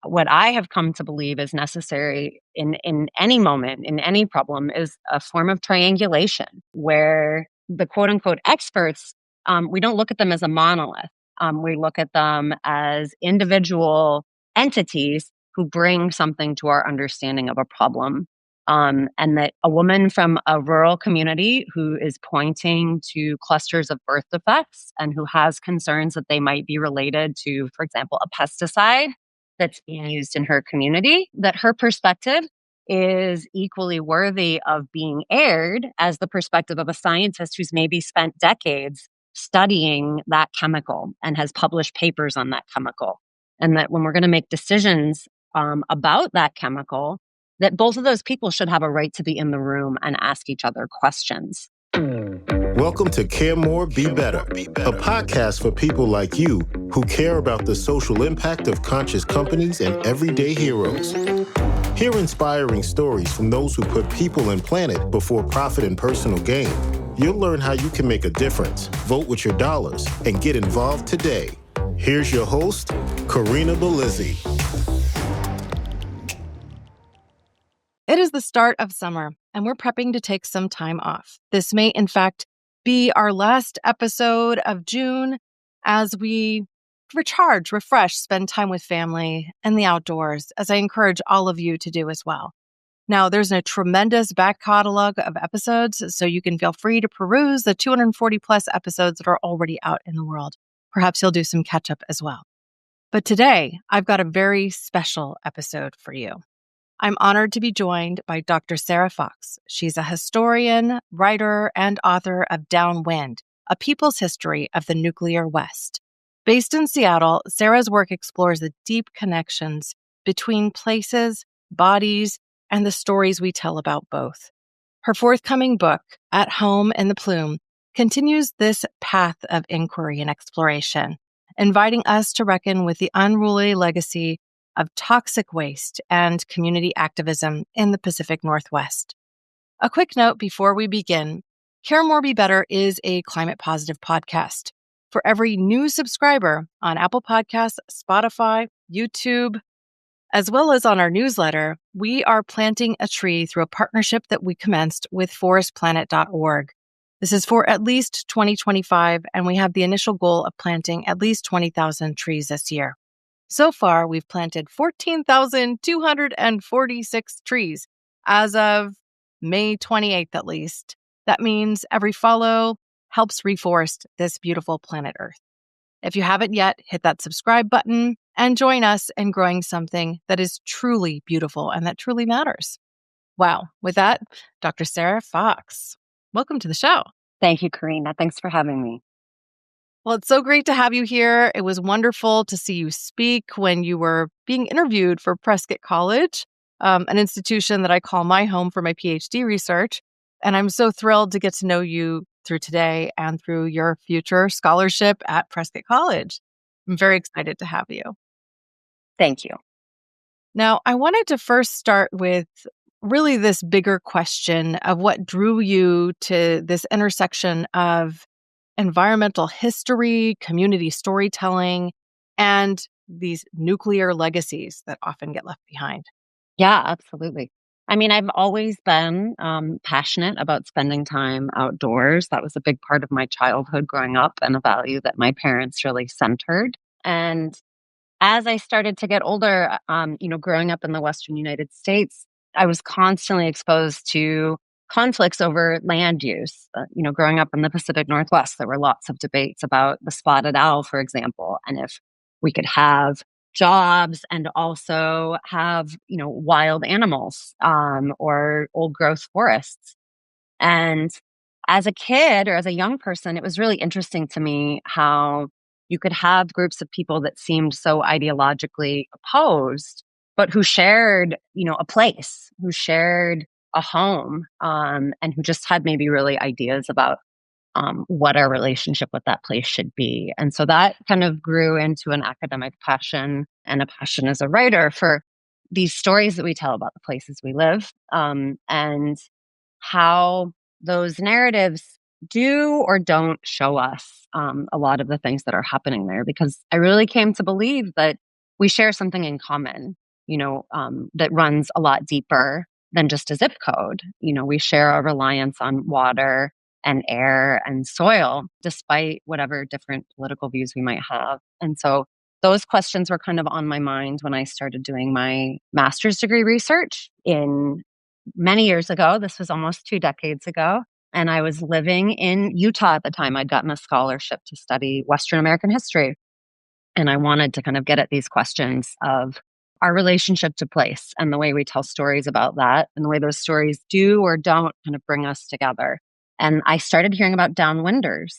what I have come to believe is necessary in any moment, in any problem, is a form of triangulation where the quote unquote experts, we don't look at them as a monolith. We look at them as individual entities who bring something to our understanding of a problem. And that a woman from a rural community who is pointing to clusters of birth defects and who has concerns that they might be related to, for example, a pesticide that's being used in her community, that her perspective is equally worthy of being aired as the perspective of a scientist who's maybe spent decades studying that chemical and has published papers on that chemical. And that when we're going to make decisions about that chemical, that both of those people should have a right to be in the room and ask each other questions. Welcome to Care More, Be Better, a podcast for people like you who care about the social impact of conscious companies and everyday heroes. Hear inspiring stories from those who put people and planet before profit and personal gain. You'll learn how you can make a difference, vote with your dollars, and get involved today. Here's your host, Corinna Bellizzi. It is the start of summer, and we're prepping to take some time off. This may, in fact, be our last episode of June as we recharge, refresh, spend time with family and the outdoors, as I encourage all of you to do as well. Now, there's a tremendous back catalog of episodes, so you can feel free to peruse the 240 plus episodes that are already out in the world. Perhaps you'll do some catch up as well. But today, I've got a very special episode for you. I'm honored to be joined by Dr. Sarah Fox. She's a historian, writer, and author of Downwind, A People's History of the Nuclear West. Based in Seattle, Sarah's work explores the deep connections between places, bodies, and the stories we tell about both. Her forthcoming book, At Home in the Plume, continues this path of inquiry and exploration, inviting us to reckon with the unruly legacy of toxic waste and community activism in the Pacific Northwest. A quick note before we begin, Care More Be Better is a climate-positive podcast. For every new subscriber on Apple Podcasts, Spotify, YouTube, as well as on our newsletter, we are planting a tree through a partnership that we commenced with forestplanet.org. This is for at least 2025, and we have the initial goal of planting at least 20,000 trees this year. So far, we've planted 14,246 trees as of May 28th, at least. That means every follow helps reforest this beautiful planet Earth. If you haven't yet, hit that subscribe button and join us in growing something that is truly beautiful and that truly matters. Wow. With that, Dr. Sarah Fox, welcome to the show. Thank you, Corinna. Thanks for having me. Well, it's so great to have you here. It was wonderful to see you speak when you were being interviewed for Prescott College, an institution that I call my home for my PhD research. And I'm so thrilled to get to know you through today and through your future scholarship at Prescott College. I'm very excited to have you. Thank you. Now, I wanted to first start with really this bigger question of what drew you to this intersection of environmental history, community storytelling, and these nuclear legacies that often get left behind. Yeah, absolutely. I mean, I've always been passionate about spending time outdoors. That was a big part of my childhood growing up and a value that my parents really centered. And as I started to get older, growing up in the Western United States, I was constantly exposed to conflicts over land use. Growing up in the Pacific Northwest, there were lots of debates about the spotted owl, for example, and if we could have jobs and also have, wild animals or old growth forests. And as a kid or as a young person, it was really interesting to me how you could have groups of people that seemed so ideologically opposed, but who shared, a place, who shared a home, and who just had maybe really ideas about what our relationship with that place should be. And so that kind of grew into an academic passion and a passion as a writer for these stories that we tell about the places we live, and how those narratives do or don't show us a lot of the things that are happening there. Because I really came to believe that we share something in common, that runs a lot deeper than just a zip code. We share a reliance on water and air and soil, despite whatever different political views we might have. And so those questions were kind of on my mind when I started doing my master's degree research in many years ago. This was almost 2 decades ago. And I was living in Utah at the time. I'd gotten a scholarship to study Western American history. And I wanted to kind of get at these questions of our relationship to place and the way we tell stories about that and the way those stories do or don't kind of bring us together. And I started hearing about downwinders.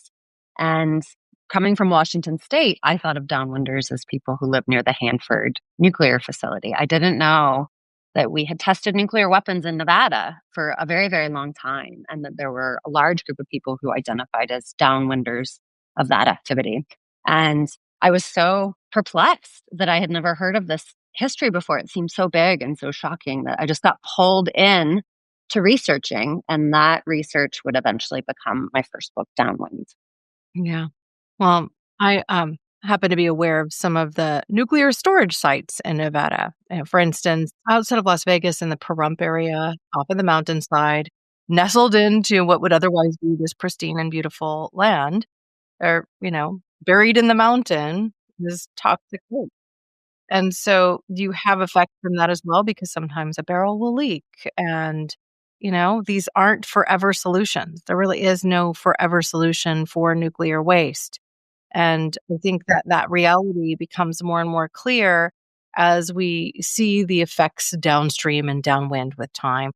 And coming from Washington State, I thought of downwinders as people who live near the Hanford nuclear facility. I didn't know that we had tested nuclear weapons in Nevada for a very, very long time, and that there were a large group of people who identified as downwinders of that activity. And I was so perplexed that I had never heard of this history before. It seemed so big and so shocking that I just got pulled in to researching, and that research would eventually become my first book, Downwind. Yeah. Well, I happen to be aware of some of the nuclear storage sites in Nevada. For instance, outside of Las Vegas in the Pahrump area, off of the mountainside, nestled into what would otherwise be this pristine and beautiful land, or, buried in the mountain, is toxic waste. And so you have effects from that as well, because sometimes a barrel will leak. And, these aren't forever solutions. There really is no forever solution for nuclear waste. And I think that that reality becomes more and more clear as we see the effects downstream and downwind with time.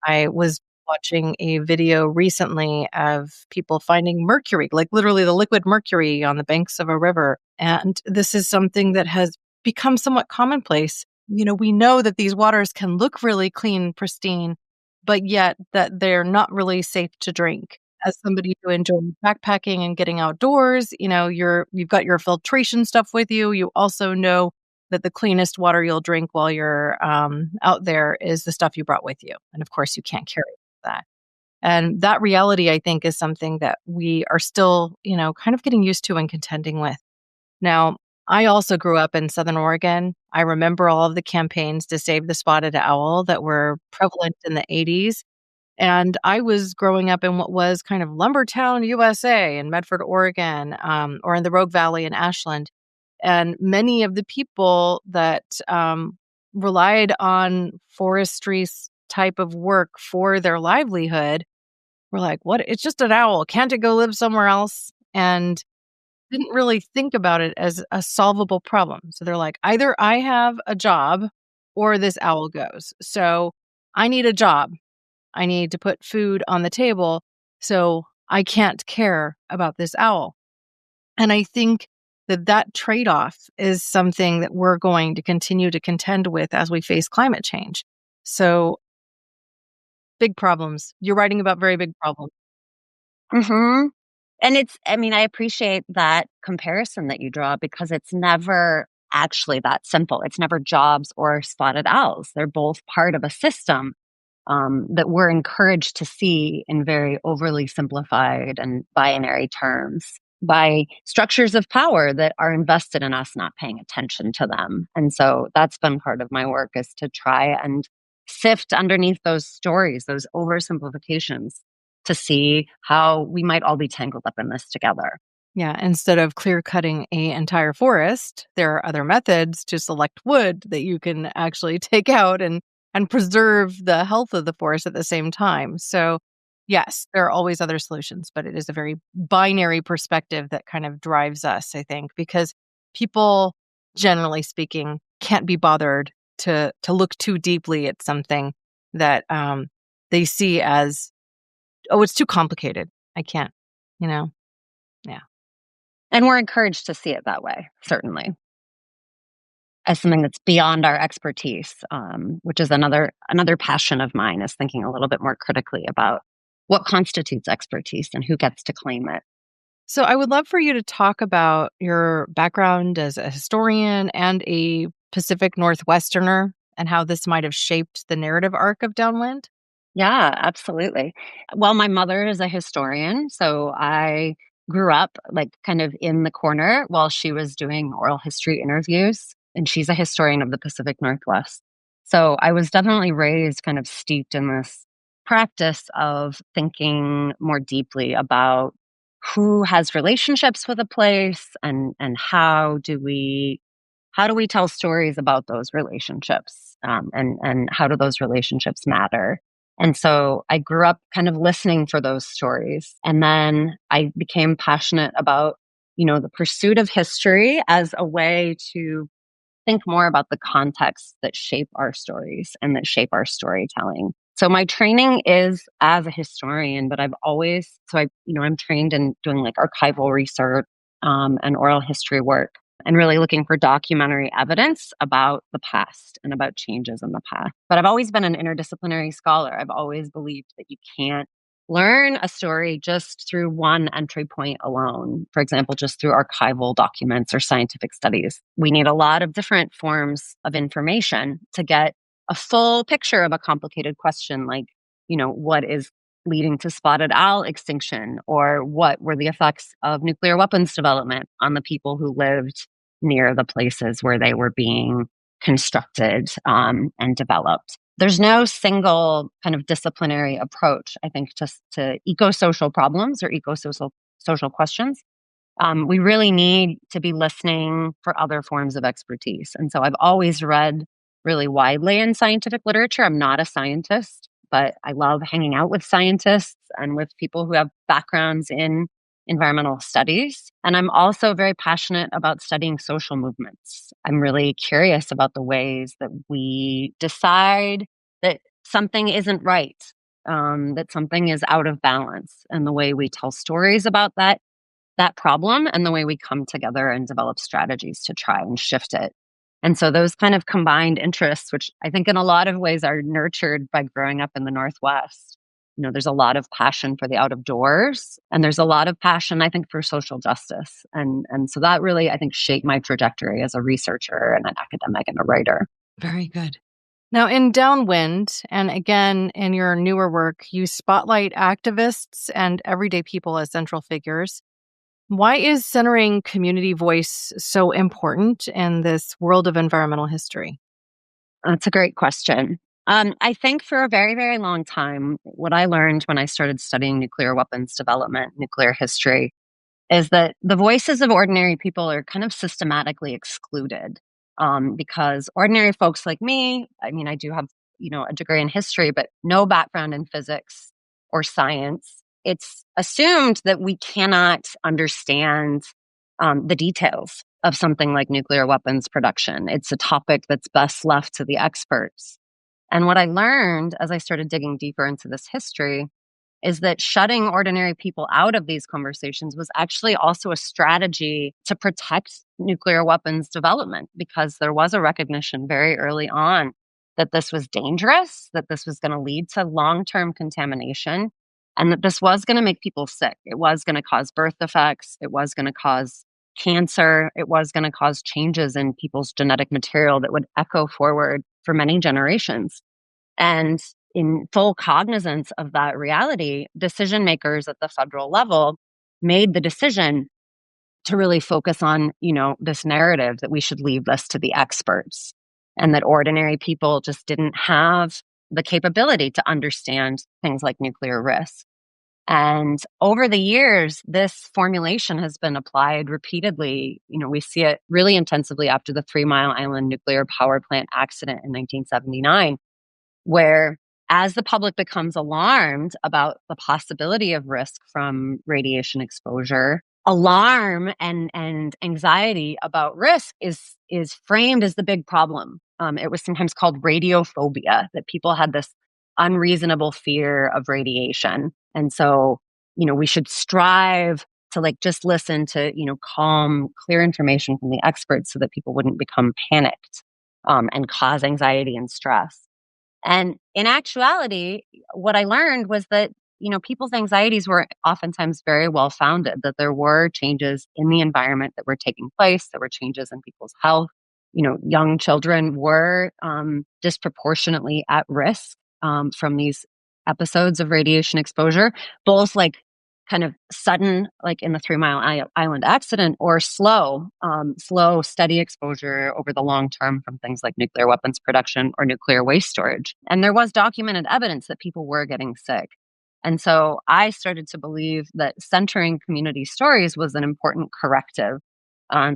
I was watching a video recently of people finding mercury, like literally the liquid mercury on the banks of a river. And this is something that has become somewhat commonplace. We know that these waters can look really clean, pristine, but yet that they're not really safe to drink. As somebody who enjoys backpacking and getting outdoors, you've got your filtration stuff with you. You also know that the cleanest water you'll drink while you're out there is the stuff you brought with you. And of course, you can't carry that. And that reality, I think, is something that we are still, kind of getting used to and contending with. Now, I also grew up in Southern Oregon. I remember all of the campaigns to save the spotted owl that were prevalent in the 80s. And I was growing up in what was kind of Lumbertown, USA, in Medford, Oregon, or in the Rogue Valley in Ashland. And many of the people that relied on forestry type of work for their livelihood were like, what? It's just an owl. Can't it go live somewhere else? And didn't really think about it as a solvable problem. So they're like, either I have a job or this owl goes. So I need a job. I need to put food on the table. So I can't care about this owl. And I think that that trade-off is something that we're going to continue to contend with as we face climate change. So big problems. You're writing about very big problems. Hmm. And I appreciate that comparison that you draw, because it's never actually that simple. It's never jobs or spotted owls. They're both part of a system that we're encouraged to see in very overly simplified and binary terms by structures of power that are invested in us not paying attention to them. And so that's been part of my work, is to try and sift underneath those stories, those oversimplifications, to see how we might all be tangled up in this together. Yeah, instead of clear cutting an entire forest, there are other methods to select wood that you can actually take out and preserve the health of the forest at the same time. So, yes, there are always other solutions, but it is a very binary perspective that kind of drives us, I think, because people, generally speaking, can't be bothered to look too deeply at something that they see as, oh, it's too complicated. I can't, Yeah. And we're encouraged to see it that way, certainly, as something that's beyond our expertise, which is another passion of mine, is thinking a little bit more critically about what constitutes expertise and who gets to claim it. So I would love for you to talk about your background as a historian and a Pacific Northwesterner, and how this might have shaped the narrative arc of Downwind. Yeah, absolutely. Well, my mother is a historian, so I grew up like kind of in the corner while she was doing oral history interviews. and she's a historian of the Pacific Northwest. So I was definitely raised kind of steeped in this practice of thinking more deeply about who has relationships with a place, and how do we tell stories about those relationships, and how do those relationships matter. And so I grew up kind of listening for those stories, and then I became passionate about the pursuit of history as a way to think more about the contexts that shape our stories and that shape our storytelling. So my training is as a historian, but I'm trained in doing like archival research, and oral history work, and really looking for documentary evidence about the past and about changes in the past. But I've always been an interdisciplinary scholar. I've always believed that you can't learn a story just through one entry point alone. For example, just through archival documents or scientific studies. We need a lot of different forms of information to get a full picture of a complicated question, like, what is leading to spotted owl extinction, or what were the effects of nuclear weapons development on the people who lived near the places where they were being constructed, and developed. There's no single kind of disciplinary approach, I think, just to eco-social problems or social questions. We really need to be listening for other forms of expertise. And so I've always read really widely in scientific literature. I'm not a scientist, but I love hanging out with scientists and with people who have backgrounds in environmental studies. And I'm also very passionate about studying social movements. I'm really curious about the ways that we decide that something isn't right, that something is out of balance, and the way we tell stories about that problem, and the way we come together and develop strategies to try and shift it. And so those kind of combined interests, which I think in a lot of ways are nurtured by growing up in the Northwest. There's a lot of passion for the out of doors, and there's a lot of passion, I think, for social justice. And so that really, I think, shaped my trajectory as a researcher and an academic and a writer. Very good. Now, in Downwind, and again in your newer work, you spotlight activists and everyday people as central figures. Why is centering community voice so important in this world of environmental history? That's a great question. I think for a very, very long time, what I learned when I started studying nuclear weapons development, nuclear history, is that the voices of ordinary people are kind of systematically excluded, because ordinary folks like me, I mean, I do have, a degree in history, but no background in physics or science. It's assumed that we cannot understand the details of something like nuclear weapons production. It's a topic that's best left to the experts. And what I learned as I started digging deeper into this history is that shutting ordinary people out of these conversations was actually also a strategy to protect nuclear weapons development, because there was a recognition very early on that this was dangerous, that this was going to lead to long-term contamination, and that this was going to make people sick. It was going to cause birth defects. It was going to cause cancer. It was going to cause changes in people's genetic material that would echo forward for many generations. And in full cognizance of that reality, decision makers at the federal level made the decision to really focus on, this narrative that we should leave this to the experts, and that ordinary people just didn't have the capability to understand things like nuclear risk. And over the years, this formulation has been applied repeatedly. We see it really intensively after the 3 Mile Island nuclear power plant accident in 1979, where as the public becomes alarmed about the possibility of risk from radiation exposure, alarm and anxiety about risk is framed as the big problem. It was sometimes called radiophobia, that people had this unreasonable fear of radiation. And so, we should strive to just listen to, calm, clear information from the experts so that people wouldn't become panicked, and cause anxiety and stress. And in actuality, what I learned was that, people's anxieties were oftentimes very well founded, that there were changes in the environment that were taking place, there were changes in people's health. Young children were disproportionately at risk from these episodes of radiation exposure, both kind of sudden, like in the 3 Mile Island accident, or slow, steady exposure over the long term from things like nuclear weapons production or nuclear waste storage. And there was documented evidence that people were getting sick. And so I started to believe that centering community stories was an important corrective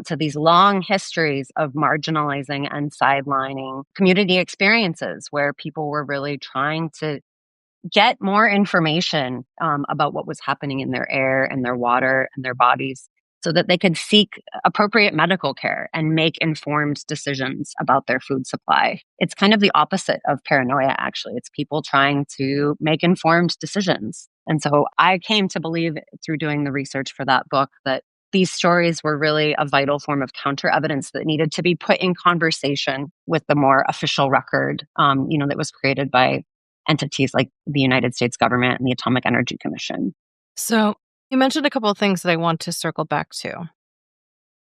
to these long histories of marginalizing and sidelining community experiences where people were really trying to get more information about what was happening in their air and their water and their bodies so that they could seek appropriate medical care and make informed decisions about their food supply. It's kind of the opposite of paranoia, actually. It's people trying to make informed decisions. And so I came to believe through doing the research for that book that these stories were really a vital form of counter evidence that needed to be put in conversation with the more official record, that was created by entities like the United States government and the Atomic Energy Commission. So you mentioned a couple of things that I want to circle back to.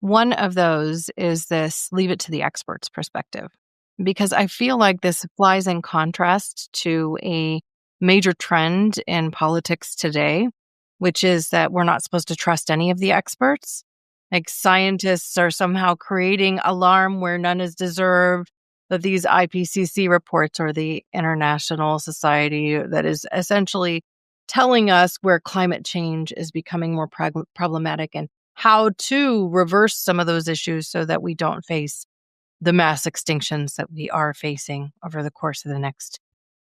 One of those is this leave it to the experts perspective, because I feel like this flies in contrast to a major trend in politics today, which is that we're not supposed to trust any of the experts. Like scientists are somehow creating alarm where none is deserved. That these IPCC reports, or the international society that is essentially telling us where climate change is becoming more problematic and how to reverse some of those issues so that we don't face the mass extinctions that we are facing over the course of the next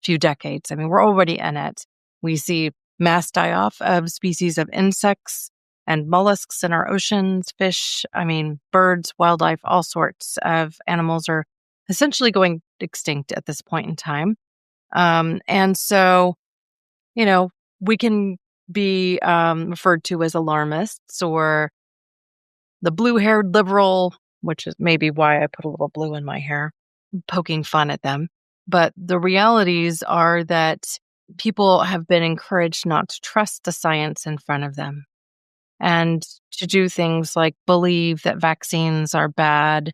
few decades. I mean, we're already in it. We see mass die-off of species of insects and mollusks in our oceans, fish, birds, wildlife, all sorts of animals are essentially going extinct at this point in time. And so, we can be referred to as alarmists or the blue-haired liberal, which is maybe why I put a little blue in my hair, poking fun at them. But the realities are that people have been encouraged not to trust the science in front of them and to do things like believe that vaccines are bad.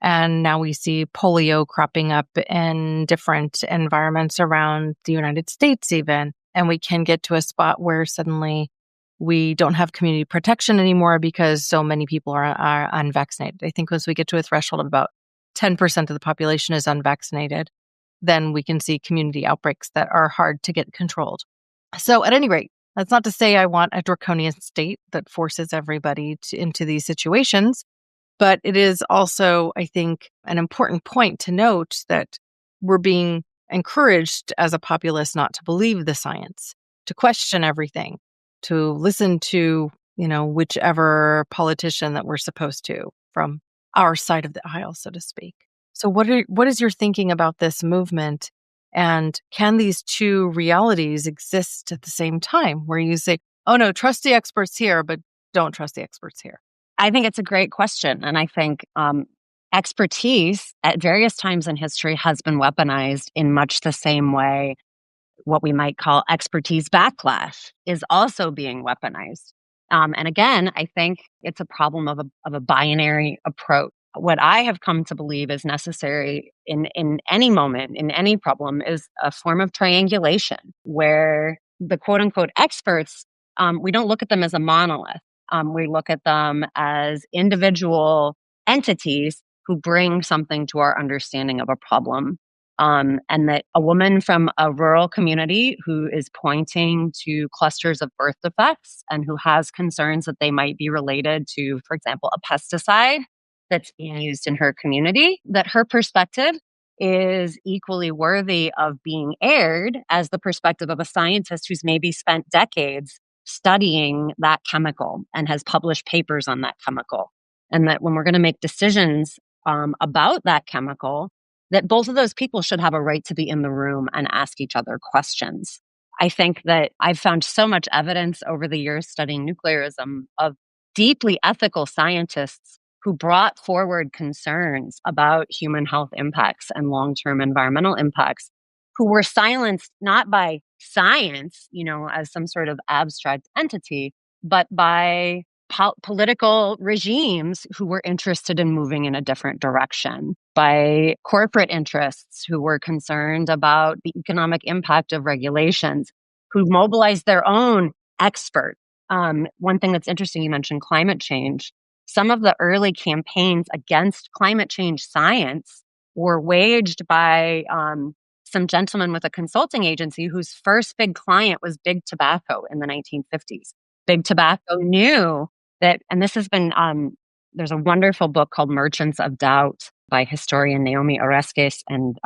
And now we see polio cropping up in different environments around the United States even. And we can get to a spot where suddenly we don't have community protection anymore because so many people are unvaccinated. I think once we get to a threshold of about 10% of the population is unvaccinated, then we can see community outbreaks that are hard to get controlled. So at any rate, that's not to say I want a draconian state that forces everybody into these situations. But it is also, I think, an important point to note that we're being encouraged as a populace not to believe the science, to question everything, to listen to, whichever politician that we're supposed to from our side of the aisle, so to speak. So what is your thinking about this movement? And can these two realities exist at the same time where you say, oh no, trust the experts here, but don't trust the experts here? I think it's a great question. And I think expertise at various times in history has been weaponized in much the same way. What we might call expertise backlash is also being weaponized. And again, I think it's a problem of a binary approach. What I have come to believe is necessary in any moment, in any problem, is a form of triangulation where the quote unquote experts, we don't look at them as a monolith. We look at them as individual entities who bring something to our understanding of a problem. And that a woman from a rural community who is pointing to clusters of birth defects and who has concerns that they might be related to, for example, a pesticide that's being used in her community, that her perspective is equally worthy of being aired as the perspective of a scientist who's maybe spent decades studying that chemical and has published papers on that chemical. And that when we're going to make decisions about that chemical, that both of those people should have a right to be in the room and ask each other questions. I think that I've found so much evidence over the years studying nuclearism of deeply ethical scientists who brought forward concerns about human health impacts and long-term environmental impacts, who were silenced not by science, as some sort of abstract entity, but by political regimes who were interested in moving in a different direction, by corporate interests who were concerned about the economic impact of regulations, who mobilized their own experts one thing that's interesting, you mentioned climate change. Some of the early campaigns against climate change science were waged by some gentleman with a consulting agency whose first big client was Big Tobacco in the 1950s. Big Tobacco knew that, and this has been, there's a wonderful book called Merchants of Doubt by historian Naomi Oreskes and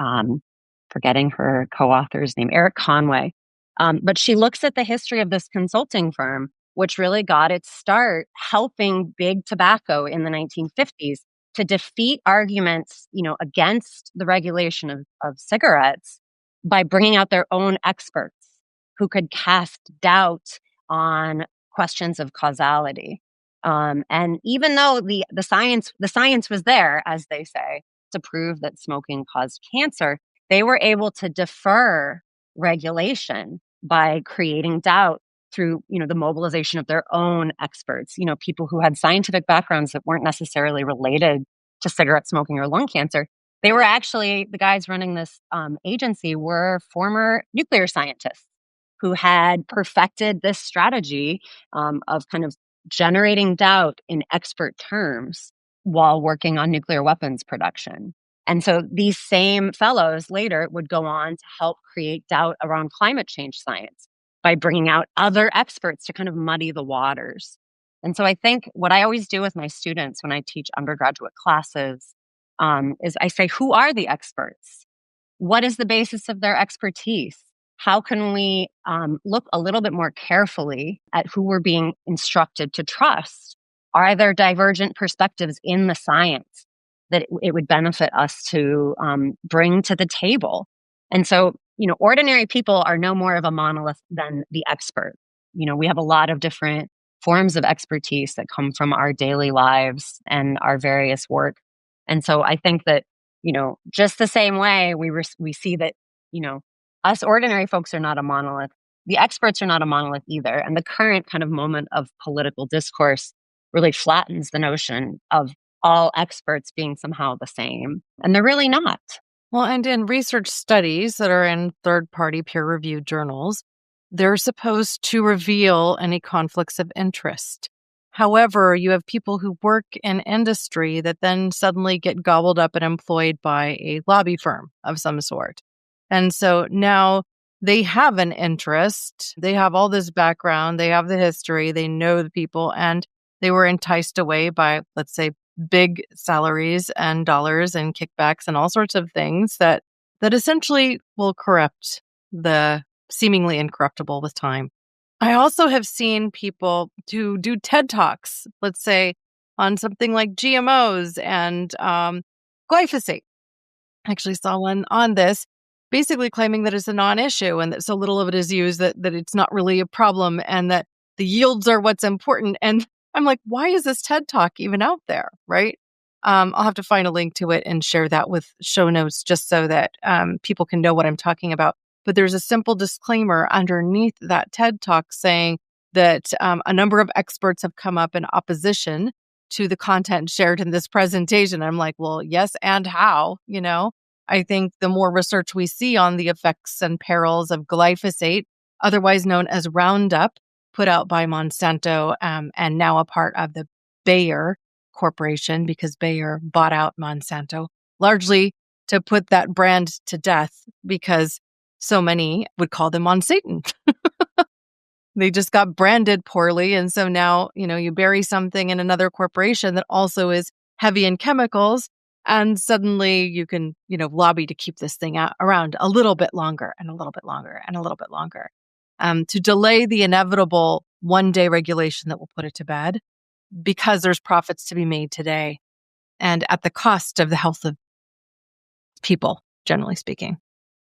forgetting her co-author's name, Eric Conway. But she looks at the history of this consulting firm, which really got its start helping Big Tobacco in the 1950s to defeat arguments, against the regulation of cigarettes by bringing out their own experts who could cast doubt on questions of causality. And even though the science was there, as they say, to prove that smoking caused cancer, they were able to defer regulation by creating doubt through, the mobilization of their own experts, people who had scientific backgrounds that weren't necessarily related to cigarette smoking or lung cancer. They were actually, the guys running this agency were former nuclear scientists who had perfected this strategy of kind of generating doubt in expert terms while working on nuclear weapons production. And so these same fellows later would go on to help create doubt around climate change science by bringing out other experts to kind of muddy the waters. And so I think what I always do with my students when I teach undergraduate classes is I say, who are the experts? What is the basis of their expertise? How can we look a little bit more carefully at who we're being instructed to trust? Are there divergent perspectives in the science that it would benefit us to bring to the table? And so, ordinary people are no more of a monolith than the expert. We have a lot of different forms of expertise that come from our daily lives and our various work. And so I think that, just the same way we see that, us ordinary folks are not a monolith. The experts are not a monolith either. And the current kind of moment of political discourse really flattens the notion of all experts being somehow the same. And they're really not. Well, and in research studies that are in third-party peer-reviewed journals, they're supposed to reveal any conflicts of interest. However, you have people who work in industry that then suddenly get gobbled up and employed by a lobby firm of some sort. And so now they have an interest, they have all this background, they have the history, they know the people, and they were enticed away by, let's say, big salaries and dollars and kickbacks and all sorts of things that essentially will corrupt the seemingly incorruptible with time. I also have seen people to do TED Talks, let's say, on something like GMOs and glyphosate. I actually saw one on this, basically claiming that it's a non-issue and that so little of it is used that it's not really a problem and that the yields are what's important. And I'm like, why is this TED Talk even out there, right? I'll have to find a link to it and share that with show notes just so that people can know what I'm talking about. But there's a simple disclaimer underneath that TED Talk saying that a number of experts have come up in opposition to the content shared in this presentation. I'm like, well, yes, and how, I think the more research we see on the effects and perils of glyphosate, otherwise known as Roundup, put out by Monsanto and now a part of the Bayer Corporation because Bayer bought out Monsanto, largely to put that brand to death because so many would call them Monsatan. They just got branded poorly. And so now, you bury something in another corporation that also is heavy in chemicals. And suddenly you can, lobby to keep this thing around a little bit longer and a little bit longer and a little bit longer to delay the inevitable one-day regulation that will put it to bed because there's profits to be made today and at the cost of the health of people, generally speaking.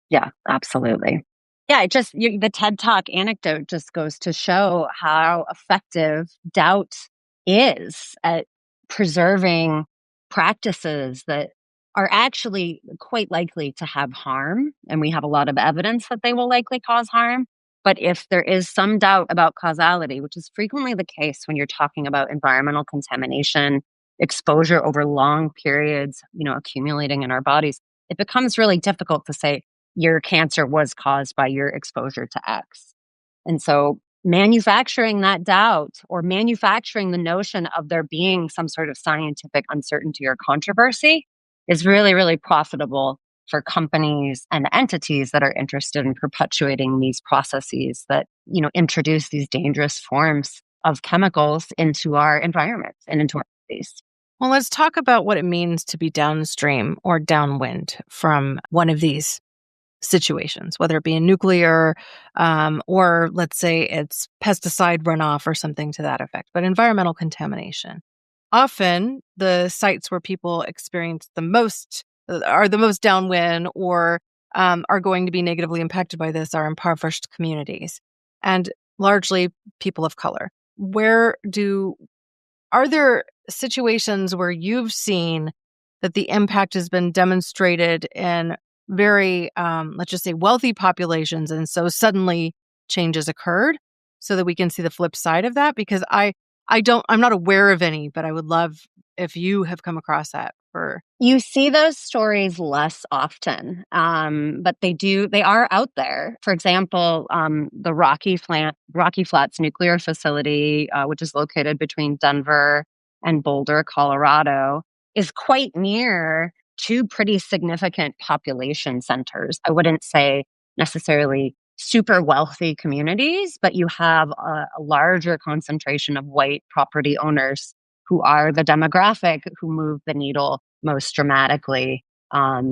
Yeah, absolutely. Yeah, the TED Talk anecdote just goes to show how effective doubt is at preserving practices that are actually quite likely to have harm. And we have a lot of evidence that they will likely cause harm. But if there is some doubt about causality, which is frequently the case when you're talking about environmental contamination, exposure over long periods, accumulating in our bodies, it becomes really difficult to say your cancer was caused by your exposure to X. And so manufacturing that doubt or manufacturing the notion of there being some sort of scientific uncertainty or controversy is really, really profitable for companies and entities that are interested in perpetuating these processes that, introduce these dangerous forms of chemicals into our environment and into our space. Well, let's talk about what it means to be downstream or downwind from one of these situations, whether it be a nuclear or let's say it's pesticide runoff or something to that effect, but environmental contamination. Often the sites where people experience the most are the most downwind or are going to be negatively impacted by this are impoverished communities and largely people of color. Are there situations where you've seen that the impact has been demonstrated in very, let's just say, wealthy populations, and so suddenly changes occurred, so that we can see the flip side of that? Because I'm not aware of any, but I would love if you have come across that. You see those stories less often, but they are out there. For example, the Rocky Flats nuclear facility, which is located between Denver and Boulder, Colorado, is quite near two pretty significant population centers. I wouldn't say necessarily super wealthy communities, but you have a larger concentration of white property owners who are the demographic who move the needle most dramatically,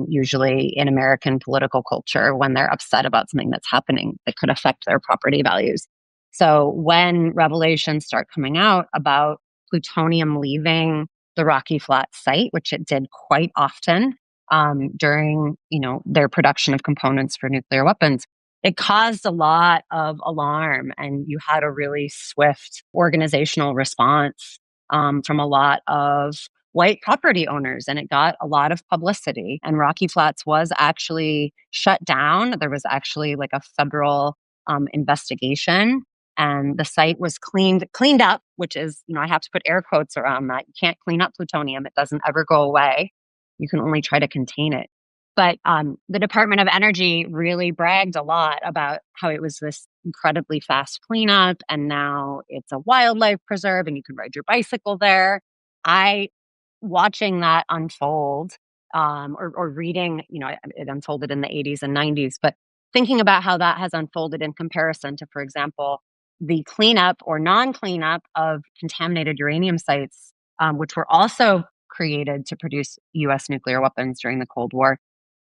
usually in American political culture when they're upset about something that's happening that could affect their property values. So when revelations start coming out about plutonium leaving the Rocky Flats site, which it did quite often during their production of components for nuclear weapons, it caused a lot of alarm, and you had a really swift organizational response from a lot of white property owners, and it got a lot of publicity. And Rocky Flats was actually shut down. There was actually like a federal investigation, and the site was cleaned up, which is, I have to put air quotes around that. You can't clean up plutonium. It doesn't ever go away. You can only try to contain it. But the Department of Energy really bragged a lot about how it was this incredibly fast cleanup, and now it's a wildlife preserve and you can ride your bicycle there. Watching that unfold, or reading, it unfolded in the 80s and 90s, but thinking about how that has unfolded in comparison to, for example, the cleanup or non-cleanup of contaminated uranium sites, which were also created to produce U.S. nuclear weapons during the Cold War.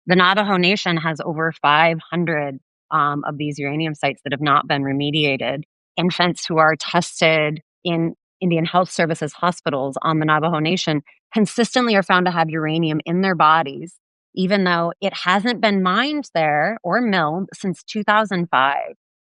The Navajo Nation has over 500 of these uranium sites that have not been remediated. Infants who are tested in Indian Health Services hospitals on the Navajo Nation consistently are found to have uranium in their bodies, even though it hasn't been mined there or milled since 2005.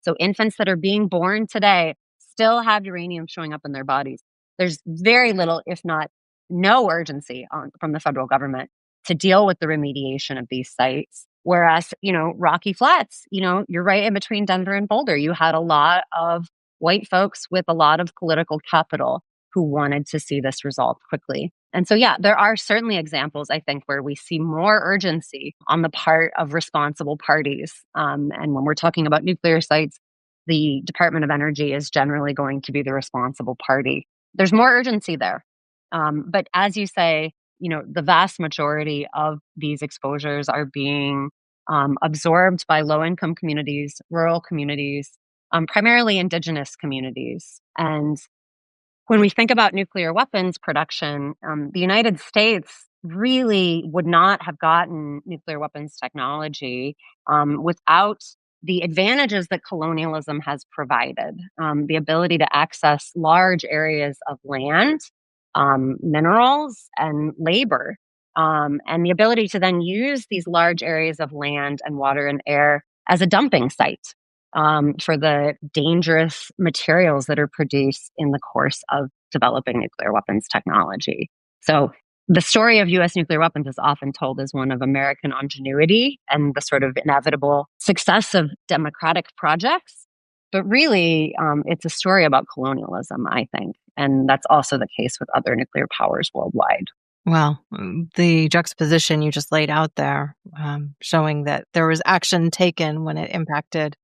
So infants that are being born today still have uranium showing up in their bodies. There's very little, if not no urgency from the federal government to deal with the remediation of these sites. Whereas, Rocky Flats, you're right in between Denver and Boulder. You had a lot of white folks with a lot of political capital who wanted to see this resolved quickly. And so, yeah, there are certainly examples, I think, where we see more urgency on the part of responsible parties. And when we're talking about nuclear sites, the Department of Energy is generally going to be the responsible party. There's more urgency there. But as you say, the vast majority of these exposures are being absorbed by low-income communities, rural communities, primarily indigenous communities. And when we think about nuclear weapons production, the United States really would not have gotten nuclear weapons technology without the advantages that colonialism has provided, the ability to access large areas of land, minerals, and labor, and the ability to then use these large areas of land and water and air as a dumping site for the dangerous materials that are produced in the course of developing nuclear weapons technology. So the story of U.S. nuclear weapons is often told as one of American ingenuity and the sort of inevitable success of democratic projects. But really, it's a story about colonialism, I think. And that's also the case with other nuclear powers worldwide. Well, the juxtaposition you just laid out there, showing that there was action taken when it impacted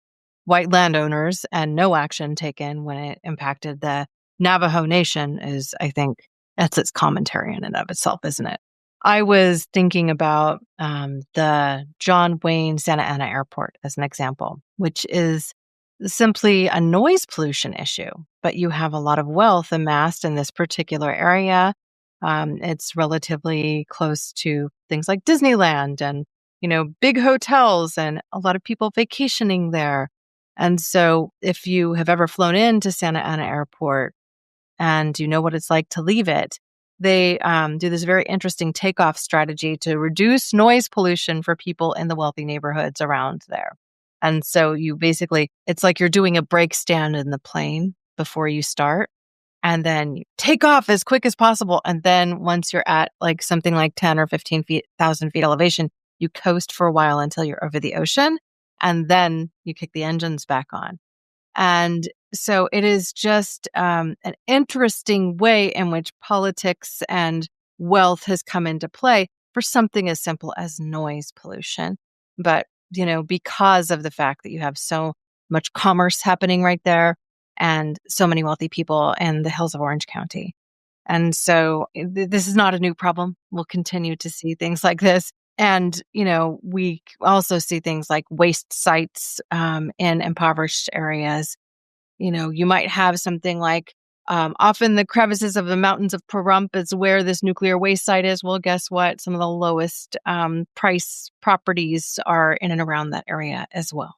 white landowners and no action taken when it impacted the Navajo Nation is, I think, that's its commentary in and of itself, isn't it? I was thinking about the John Wayne Santa Ana Airport as an example, which is simply a noise pollution issue, but you have a lot of wealth amassed in this particular area. It's relatively close to things like Disneyland and, big hotels and a lot of people vacationing there. And so if you have ever flown into Santa Ana Airport and you know what it's like to leave it, they do this very interesting takeoff strategy to reduce noise pollution for people in the wealthy neighborhoods around there. And so it's like you're doing a brake stand in the plane before you start. And then you take off as quick as possible. And then once you're at like something like 10 or 15,000 feet elevation, you coast for a while until you're over the ocean. And then you kick the engines back on. And so it is just an interesting way in which politics and wealth has come into play for something as simple as noise pollution. But, because of the fact that you have so much commerce happening right there and so many wealthy people in the hills of Orange County. And so this is not a new problem. We'll continue to see things like this. And, we also see things like waste sites in impoverished areas. You might have something like off in the crevices of the mountains of Pahrump is where this nuclear waste site is. Well, guess what? Some of the lowest price properties are in and around that area as well.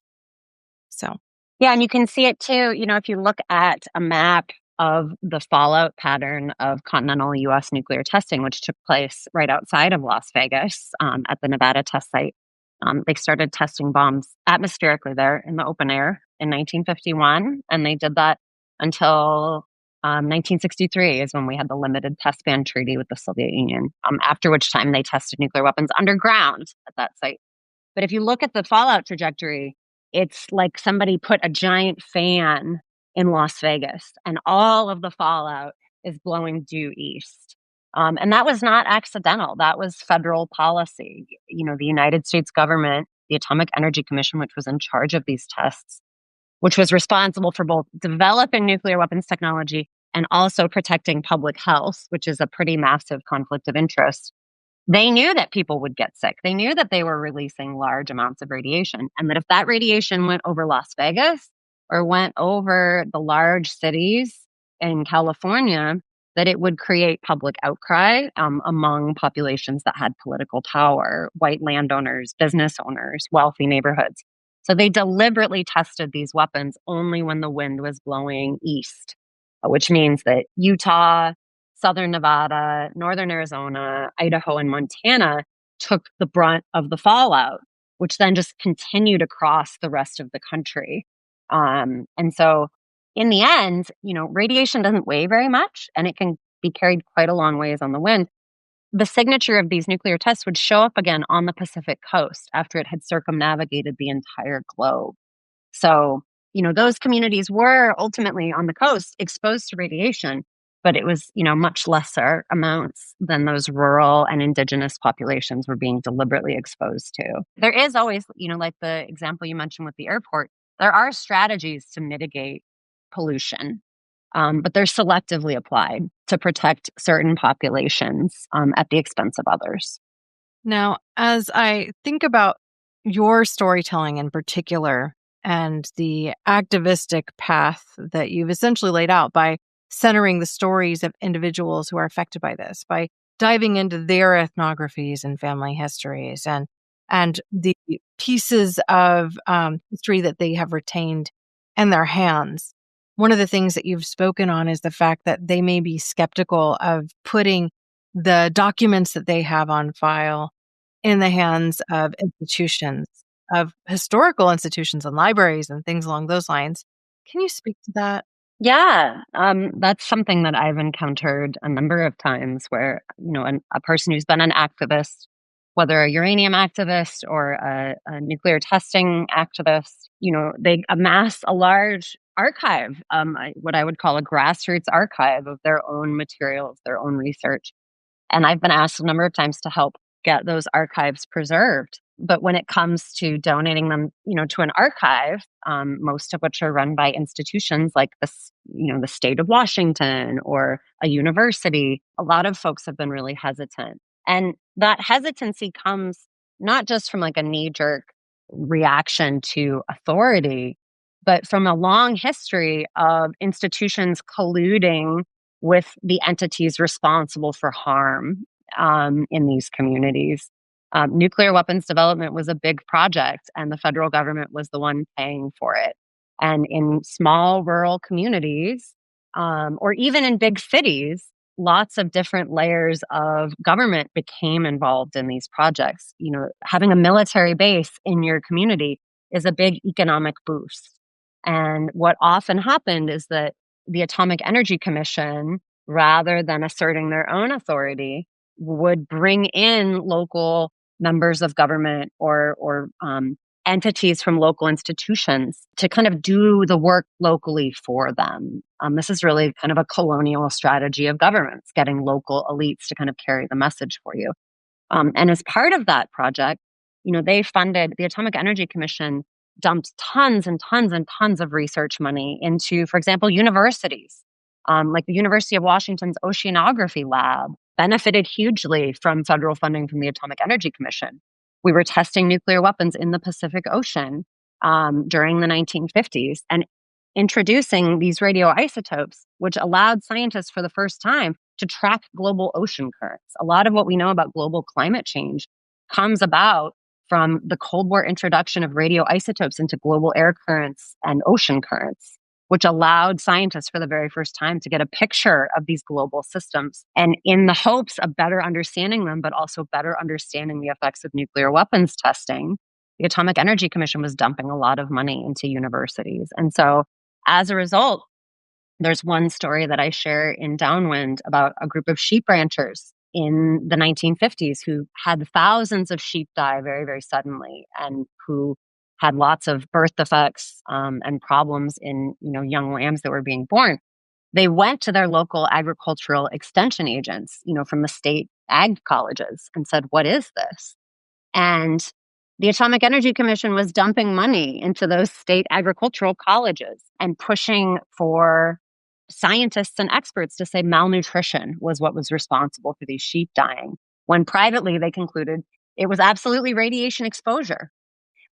So, yeah, and you can see it too. If you look at a map of the fallout pattern of continental U.S. nuclear testing, which took place right outside of Las Vegas at the Nevada test site. They started testing bombs atmospherically there in the open air in 1951, and they did that until 1963 is when we had the limited test ban treaty with the Soviet Union, after which time they tested nuclear weapons underground at that site. But if you look at the fallout trajectory, it's like somebody put a giant fan in Las Vegas, and all of the fallout is blowing due east. And that was not accidental. That was federal policy. The United States government, the Atomic Energy Commission, which was in charge of these tests, which was responsible for both developing nuclear weapons technology and also protecting public health, which is a pretty massive conflict of interest. They knew that people would get sick. They knew that they were releasing large amounts of radiation, and that if that radiation went over Las Vegas or went over the large cities in California, that it would create public outcry among populations that had political power, white landowners, business owners, wealthy neighborhoods. So they deliberately tested these weapons only when the wind was blowing east, which means that Utah, Southern Nevada, Northern Arizona, Idaho, and Montana took the brunt of the fallout, which then just continued across the rest of the country. And so in the end, radiation doesn't weigh very much, and it can be carried quite a long ways on the wind. The signature of these nuclear tests would show up again on the Pacific coast after it had circumnavigated the entire globe. So, those communities were ultimately on the coast exposed to radiation, but it was, much lesser amounts than those rural and indigenous populations were being deliberately exposed to. There is always, like the example you mentioned with the airport, there are strategies to mitigate pollution, but they're selectively applied to protect certain populations at the expense of others. Now, as I think about your storytelling in particular and the activistic path that you've essentially laid out by centering the stories of individuals who are affected by this, by diving into their ethnographies and family histories and the pieces of history that they have retained in their hands. One of the things that you've spoken on is the fact that they may be skeptical of putting the documents that they have on file in the hands of institutions, of historical institutions and libraries and things along those lines. Can you speak to that? Yeah, that's something that I've encountered a number of times where, a person who's been an activist, whether a uranium activist or a nuclear testing activist, they amass a large archive, what I would call a grassroots archive of their own materials, their own research. And I've been asked a number of times to help get those archives preserved. But when it comes to donating them, to an archive, most of which are run by institutions like the state of Washington or a university, a lot of folks have been really hesitant. And that hesitancy comes not just from like a knee-jerk reaction to authority, but from a long history of institutions colluding with the entities responsible for harm in these communities. Nuclear weapons development was a big project, and the federal government was the one paying for it. And in small rural communities, or even in big cities, lots of different layers of government became involved in these projects. Having a military base in your community is a big economic boost. And what often happened is that the Atomic Energy Commission, rather than asserting their own authority, would bring in local members of government or entities from local institutions to kind of do the work locally for them. This is really kind of a colonial strategy of governments, getting local elites to kind of carry the message for you. And as part of that project, they funded, the Atomic Energy Commission dumped tons and tons and tons of research money into, for example, universities. Like the University of Washington's Oceanography Lab benefited hugely from federal funding from the Atomic Energy Commission. We were testing nuclear weapons in the Pacific Ocean during the 1950s and introducing these radioisotopes, which allowed scientists for the first time to track global ocean currents. A lot of what we know about global climate change comes about from the Cold War introduction of radioisotopes into global air currents and ocean currents, which allowed scientists for the very first time to get a picture of these global systems. And in the hopes of better understanding them, but also better understanding the effects of nuclear weapons testing, the Atomic Energy Commission was dumping a lot of money into universities. And so as a result, there's one story that I share in Downwind about a group of sheep ranchers in the 1950s who had thousands of sheep die very, very suddenly and who had lots of birth defects and problems in young lambs that were being born. They went to their local agricultural extension agents, from the state ag colleges and said, "What is this?" And the Atomic Energy Commission was dumping money into those state agricultural colleges and pushing for scientists and experts to say malnutrition was what was responsible for these sheep dying, when privately they concluded it was absolutely radiation exposure.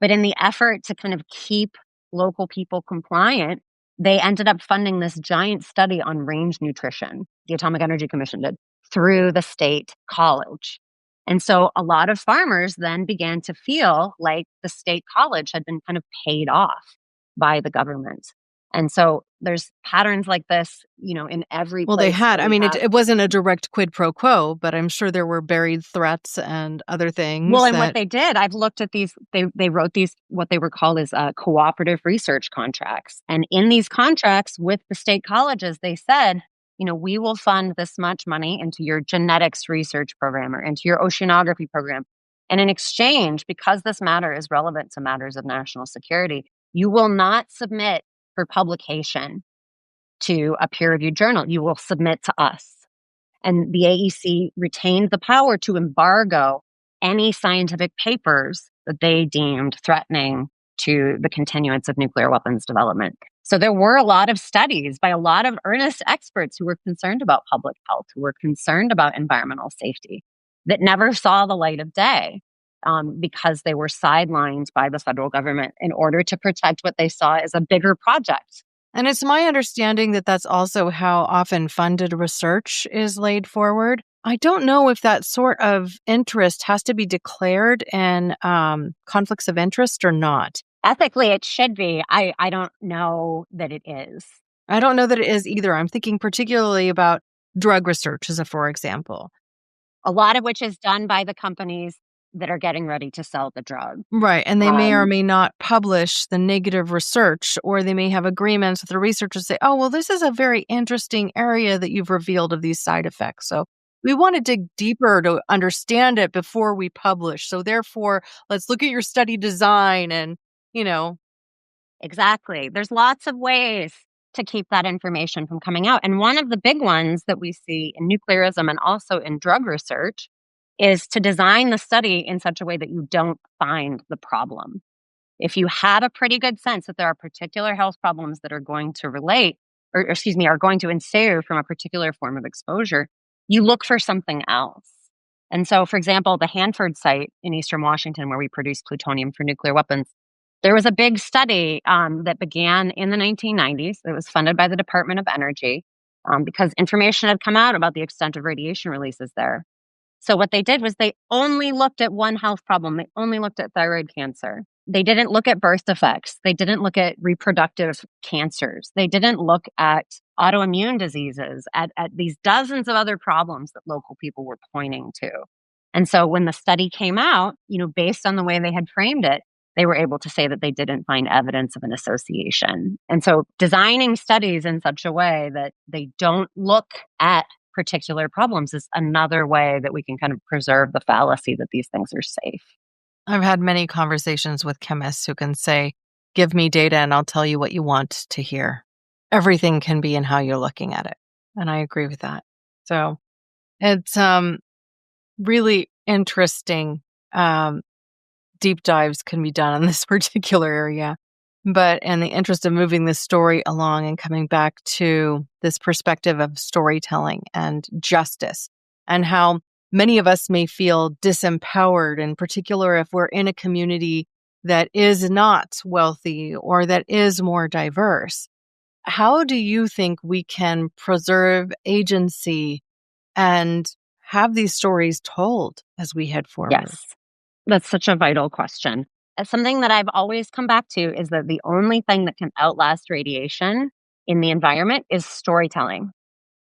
But in the effort to kind of keep local people compliant, they ended up funding this giant study on range nutrition, the Atomic Energy Commission did, through the state college. And so a lot of farmers then began to feel like the state college had been kind of paid off by the government. And so there's patterns like this, in every Well, place. they had. I mean, it wasn't a direct quid pro quo, but I'm sure there were buried threats and other things. Well, and what they did, I've looked at these, they wrote these, what they were called as cooperative research contracts. And in these contracts with the state colleges, they said, we will fund this much money into your genetics research program or into your oceanography program. And in exchange, because this matter is relevant to matters of national security, you will not submit for publication to a peer-reviewed journal. You will submit to us. And the AEC retained the power to embargo any scientific papers that they deemed threatening to the continuance of nuclear weapons development. So there were a lot of studies by a lot of earnest experts who were concerned about public health, who were concerned about environmental safety, that never saw the light of day because they were sidelined by the federal government in order to protect what they saw as a bigger project. And it's my understanding that that's also how often funded research is laid forward. I don't know if that sort of interest has to be declared in conflicts of interest or not. Ethically, it should be. I don't know that it is. I don't know that it is either. I'm thinking particularly about drug research, as a for example. A lot of which is done by the companies that are getting ready to sell the drug. Right. And they may or may not publish the negative research, or they may have agreements with the researchers say, oh, well, this is a very interesting area that you've revealed of these side effects. So we want to dig deeper to understand it before we publish. So therefore, let's look at your study design and, Exactly. There's lots of ways to keep that information from coming out. And one of the big ones that we see in nuclearism and also in drug research is to design the study in such a way that you don't find the problem. If you have a pretty good sense that there are particular health problems that are going to relate, are going to ensue from a particular form of exposure, you look for something else. And so, for example, the Hanford site in Eastern Washington, where we produce plutonium for nuclear weapons, there was a big study that began in the 1990s. It was funded by the Department of Energy because information had come out about the extent of radiation releases there. So what they did was they only looked at one health problem. They only looked at thyroid cancer. They didn't look at birth defects. They didn't look at reproductive cancers. They didn't look at autoimmune diseases, at these dozens of other problems that local people were pointing to. And so when the study came out, based on the way they had framed it, they were able to say that they didn't find evidence of an association. And so designing studies in such a way that they don't look at particular problems is another way that we can kind of preserve the fallacy that these things are safe. I've had many conversations with chemists who can say, give me data and I'll tell you what you want to hear. Everything can be in how you're looking at it. And I agree with that. So it's really interesting. Deep dives can be done on this particular area. But in the interest of moving this story along and coming back to this perspective of storytelling and justice, and how many of us may feel disempowered, in particular if we're in a community that is not wealthy or that is more diverse. How do you think we can preserve agency and have these stories told as we head forward? Yes, that's such a vital question. Something that I've always come back to is that the only thing that can outlast radiation in the environment is storytelling.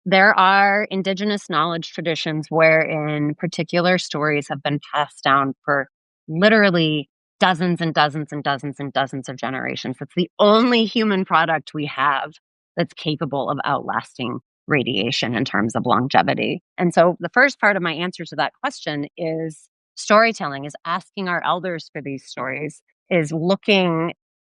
There are indigenous knowledge traditions wherein particular stories have been passed down for literally dozens and dozens and dozens and dozens of generations. It's the only human product we have that's capable of outlasting radiation in terms of longevity. And so the first part of my answer to that question is storytelling, is asking our elders for these stories, is looking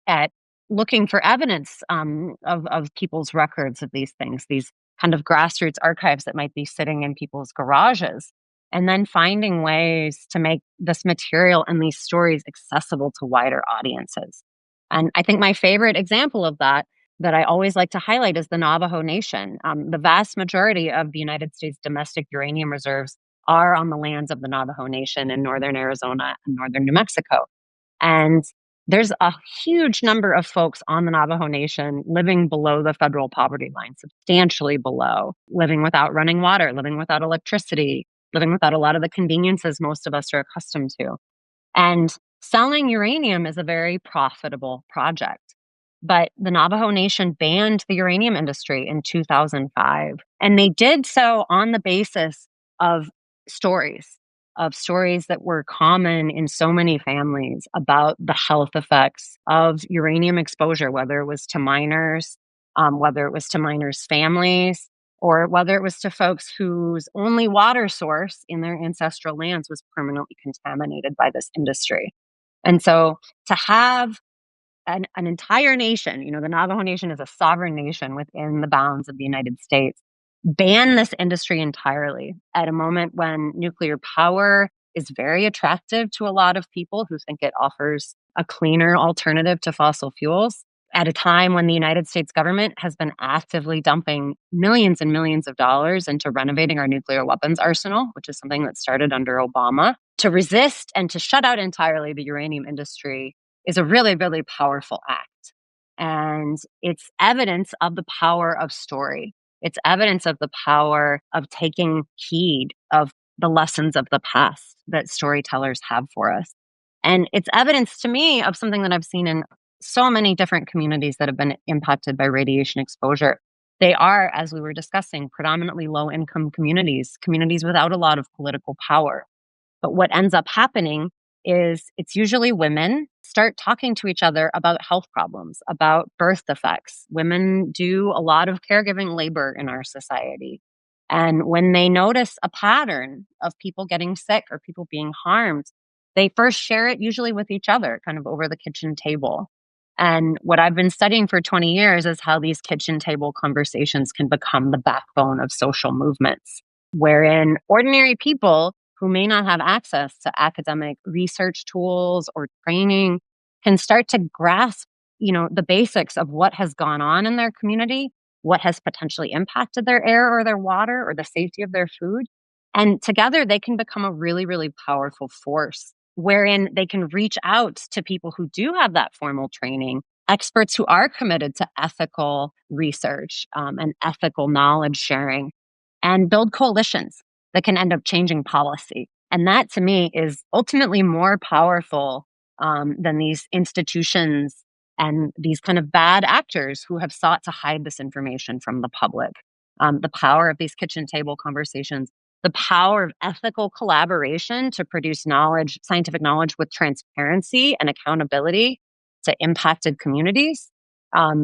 for evidence of people's records of these things, these kind of grassroots archives that might be sitting in people's garages, and then finding ways to make this material and these stories accessible to wider audiences. And I think my favorite example of that I always like to highlight is the Navajo Nation. The vast majority of the United States domestic uranium reserves are on the lands of the Navajo Nation in northern Arizona and northern New Mexico. And there's a huge number of folks on the Navajo Nation living below the federal poverty line, substantially below, living without running water, living without electricity, living without a lot of the conveniences most of us are accustomed to. And selling uranium is a very profitable project. But the Navajo Nation banned the uranium industry in 2005. And they did so on the basis of stories that were common in so many families about the health effects of uranium exposure, whether it was to miners, whether it was to miners' families, or whether it was to folks whose only water source in their ancestral lands was permanently contaminated by this industry. And so to have an entire nation, the Navajo Nation is a sovereign nation within the bounds of the United States, ban this industry entirely at a moment when nuclear power is very attractive to a lot of people who think it offers a cleaner alternative to fossil fuels, at a time when the United States government has been actively dumping millions and millions of dollars into renovating our nuclear weapons arsenal, which is something that started under Obama. To resist and to shut out entirely the uranium industry is a really, really powerful act. And it's evidence of the power of story. It's evidence of the power of taking heed of the lessons of the past that storytellers have for us. And it's evidence to me of something that I've seen in so many different communities that have been impacted by radiation exposure. They are, as we were discussing, predominantly low-income communities without a lot of political power. But what ends up happening is it's usually women start talking to each other about health problems, about birth defects. Women do a lot of caregiving labor in our society. And when they notice a pattern of people getting sick or people being harmed, they first share it usually with each other, kind of over the kitchen table. And what I've been studying for 20 years is how these kitchen table conversations can become the backbone of social movements, wherein ordinary people who may not have access to academic research tools or training can start to grasp, the basics of what has gone on in their community, what has potentially impacted their air or their water or the safety of their food. And together they can become a really, really powerful force wherein they can reach out to people who do have that formal training, experts who are committed to ethical research and ethical knowledge sharing, and build coalitions that can end up changing policy. And that to me is ultimately more powerful than these institutions and these kind of bad actors who have sought to hide this information from the public. The power of these kitchen table conversations, the power of ethical collaboration to produce knowledge, scientific knowledge with transparency and accountability to impacted communities.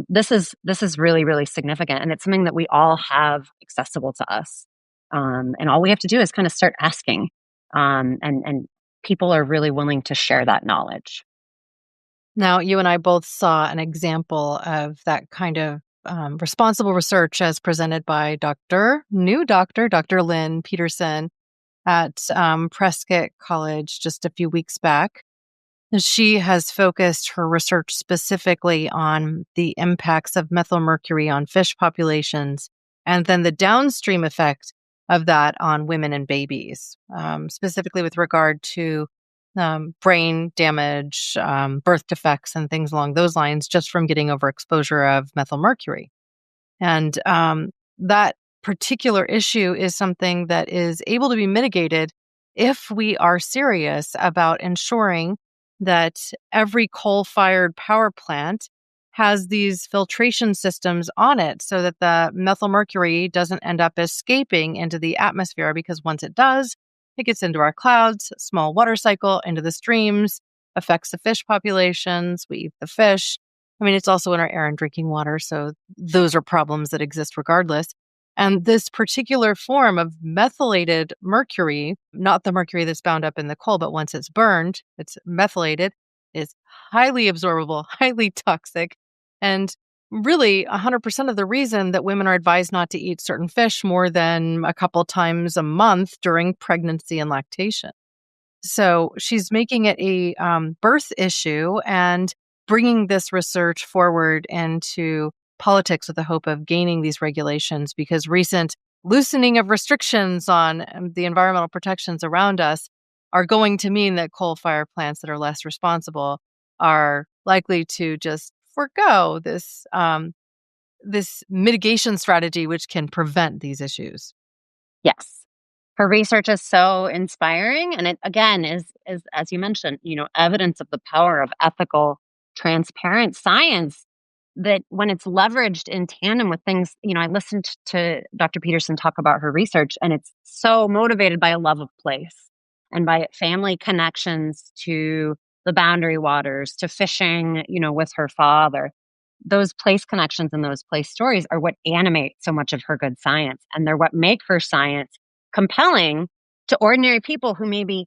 This is really, really significant. And it's something that we all have accessible to us. And all we have to do is kind of start asking. And people are really willing to share that knowledge. Now, you and I both saw an example of that kind of responsible research as presented by Dr. Lynn Peterson at Prescott College just a few weeks back. She has focused her research specifically on the impacts of methylmercury on fish populations and then the downstream effect of that on women and babies, specifically with regard to brain damage, birth defects, and things along those lines, just from getting overexposure of methylmercury. And that particular issue is something that is able to be mitigated if we are serious about ensuring that every coal-fired power plant has these filtration systems on it so that the methylmercury doesn't end up escaping into the atmosphere, because once it does, it gets into our clouds, small water cycle, into the streams, affects the fish populations. We eat the fish. I mean, it's also in our air and drinking water, so those are problems that exist regardless. And this particular form of methylated mercury, not the mercury that's bound up in the coal, but once it's burned, it's methylated, is highly absorbable, highly toxic, and really 100% of the reason that women are advised not to eat certain fish more than a couple times a month during pregnancy and lactation. So she's making it a birth issue and bringing this research forward into politics with the hope of gaining these regulations, because recent loosening of restrictions on the environmental protections around us are going to mean that coal-fired plants that are less responsible are likely to just forgo this mitigation strategy, which can prevent these issues. Yes. Her research is so inspiring. And it, again, is as you mentioned, evidence of the power of ethical, transparent science that when it's leveraged in tandem with things, I listened to Dr. Peterson talk about her research, and it's so motivated by a love of place and by family connections to the boundary waters, to fishing, with her father. Those place connections and those place stories are what animate so much of her good science. And they're what make her science compelling to ordinary people who maybe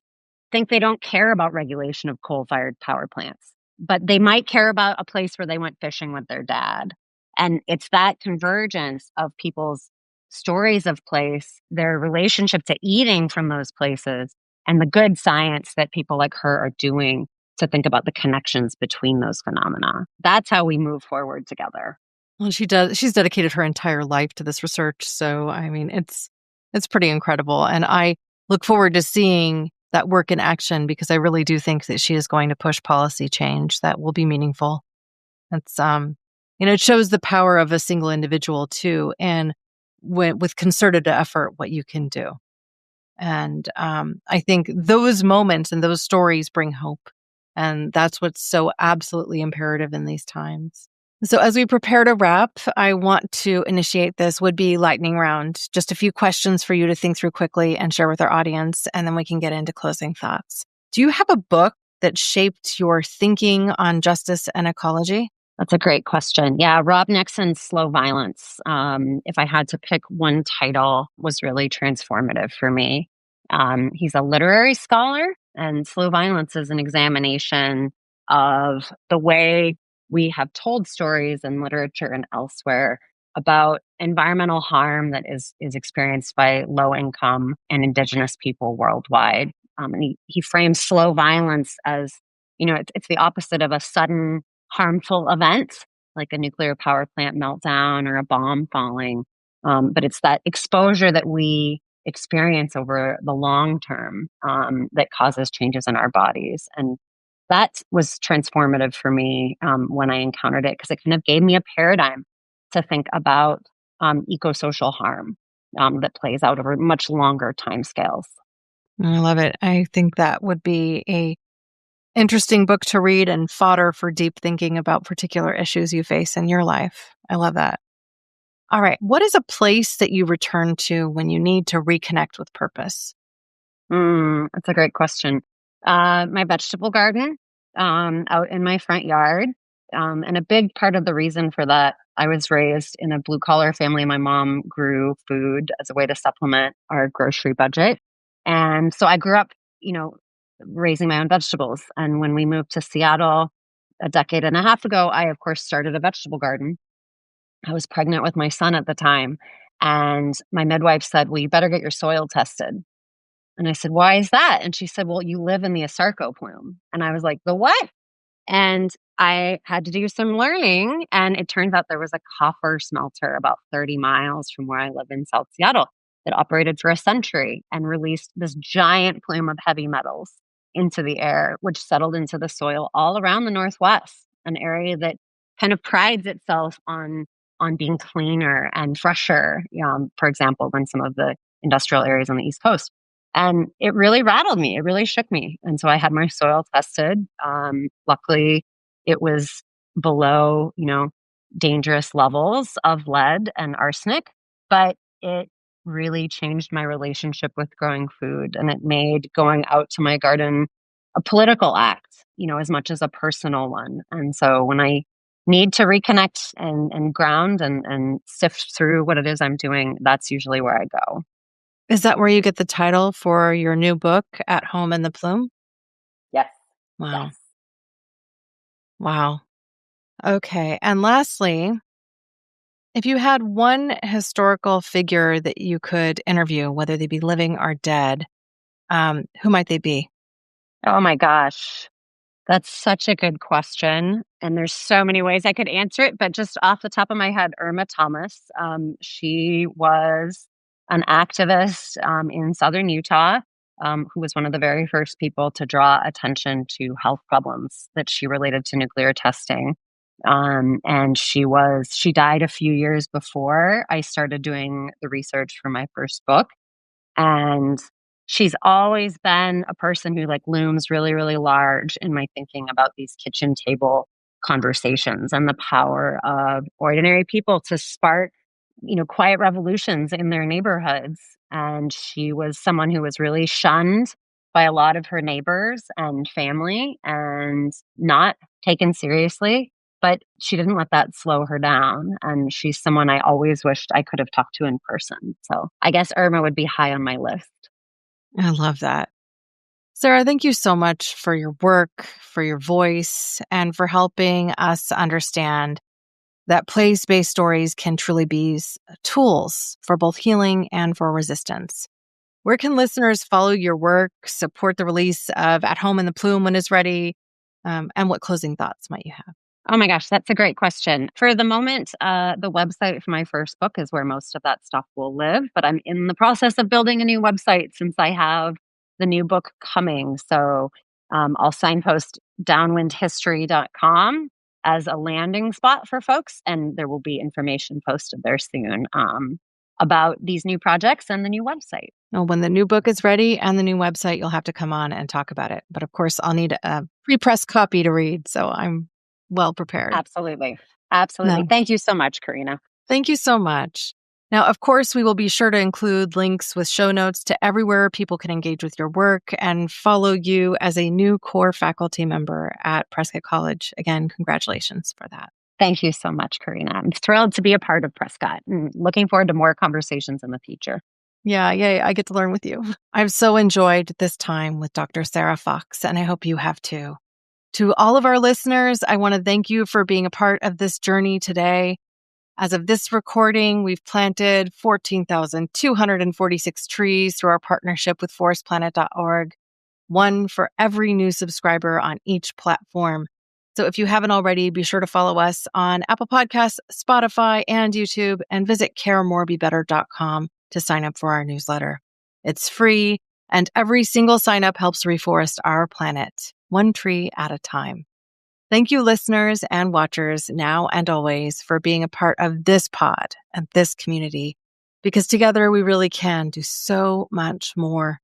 think they don't care about regulation of coal-fired power plants, but they might care about a place where they went fishing with their dad. And it's that convergence of people's stories of place, their relationship to eating from those places, and the good science that people like her are doing to think about the connections between those phenomena. That's how we move forward together. Well, she does. She's dedicated her entire life to this research. So, I mean, it's pretty incredible. And I look forward to seeing that work in action, because I really do think that she is going to push policy change that will be meaningful. It's, it shows the power of a single individual too, and with concerted effort, what you can do. And I think those moments and those stories bring hope. And that's what's so absolutely imperative in these times. So as we prepare to wrap, I want to initiate this would-be lightning round. Just a few questions for you to think through quickly and share with our audience, and then we can get into closing thoughts. Do you have a book that shaped your thinking on justice and ecology? That's a great question. Yeah, Rob Nixon's Slow Violence, if I had to pick one title, was really transformative for me. He's a literary scholar, and Slow Violence is an examination of the way we have told stories in literature and elsewhere about environmental harm that is experienced by low income and indigenous people worldwide. And he frames slow violence as, it's the opposite of a sudden harmful event, like a nuclear power plant meltdown or a bomb falling. But it's that exposure that we experience over the long term that causes changes in our bodies. And that was transformative for me when I encountered it, because it kind of gave me a paradigm to think about eco-social harm that plays out over much longer timescales. I love it. I think that would be a interesting book to read and fodder for deep thinking about particular issues you face in your life. I love that. All right. What is a place that you return to when you need to reconnect with purpose? That's a great question. My vegetable garden out in my front yard. And a big part of the reason for that, I was raised in a blue collar family. My mom grew food as a way to supplement our grocery budget. And so I grew up, raising my own vegetables. And when we moved to Seattle a decade and a half ago, I, of course, started a vegetable garden. I was pregnant with my son at the time. And my midwife said, well, you better get your soil tested. And I said, why is that? And she said, well, you live in the Asarco plume. And I was like, the what? And I had to do some learning. And it turns out there was a copper smelter about 30 miles from where I live in South Seattle that operated for a century and released this giant plume of heavy metals into the air, which settled into the soil all around the Northwest, an area that kind of prides itself on being cleaner and fresher, for example, than some of the industrial areas on the East Coast. And it really rattled me. It really shook me. And so I had my soil tested. Luckily, it was below, dangerous levels of lead and arsenic, but it really changed my relationship with growing food. And it made going out to my garden a political act, as much as a personal one. And so when I need to reconnect and ground and sift through what it is I'm doing, that's usually where I go. Is that where you get the title for your new book, At Home in the Plume? Yes. Wow. Yes. Wow. Okay. And lastly, if you had one historical figure that you could interview, whether they be living or dead, who might they be? Oh my gosh. That's such a good question. And there's so many ways I could answer it, but just off the top of my head, Irma Thomas. She was an activist in southern Utah who was one of the very first people to draw attention to health problems that she related to nuclear testing. And she died a few years before I started doing the research for my first book. And she's always been a person who looms really, really large in my thinking about these kitchen table conversations and the power of ordinary people to spark, quiet revolutions in their neighborhoods. And she was someone who was really shunned by a lot of her neighbors and family and not taken seriously. But she didn't let that slow her down. And she's someone I always wished I could have talked to in person. So I guess Irma would be high on my list. I love that. Sarah, thank you so much for your work, for your voice, and for helping us understand that place-based stories can truly be tools for both healing and for resistance. Where can listeners follow your work, support the release of At Home in the Plume when it's ready, and what closing thoughts might you have? Oh my gosh, that's a great question. For the moment, the website for my first book is where most of that stuff will live, but I'm in the process of building a new website since I have the new book coming. So I'll signpost downwindhistory.com as a landing spot for folks, and there will be information posted there soon about these new projects and the new website. Well, when the new book is ready and the new website, you'll have to come on and talk about it. But of course, I'll need a pre-press copy to read, so I'm well prepared. Absolutely. Absolutely. No. Thank you so much, Corinna. Thank you so much. Now, of course, we will be sure to include links with show notes to everywhere people can engage with your work and follow you as a new core faculty member at Prescott College. Again, congratulations for that. Thank you so much, Corinna. I'm thrilled to be a part of Prescott and looking forward to more conversations in the future. Yeah, I get to learn with you. I've so enjoyed this time with Dr. Sarah Fox, and I hope you have too. To all of our listeners, I want to thank you for being a part of this journey today. As of this recording, we've planted 14,246 trees through our partnership with forestplanet.org, one for every new subscriber on each platform. So if you haven't already, be sure to follow us on Apple Podcasts, Spotify, and YouTube, and visit caremorebebetter.com to sign up for our newsletter. It's free, and every single sign up helps reforest our planet, one tree at a time. Thank you, listeners and watchers, now and always, for being a part of this pod and this community, because together we really can do so much more.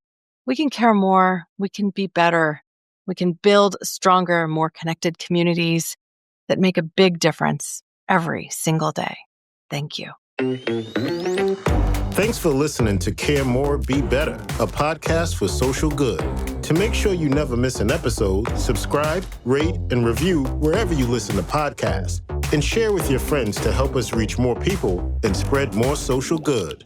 We can care more, we can be better, we can build stronger, more connected communities that make a big difference every single day. Thank you. Thanks for listening to Care More, Be Better, a podcast for social good. To make sure you never miss an episode, subscribe, rate, and review wherever you listen to podcasts, and share with your friends to help us reach more people and spread more social good.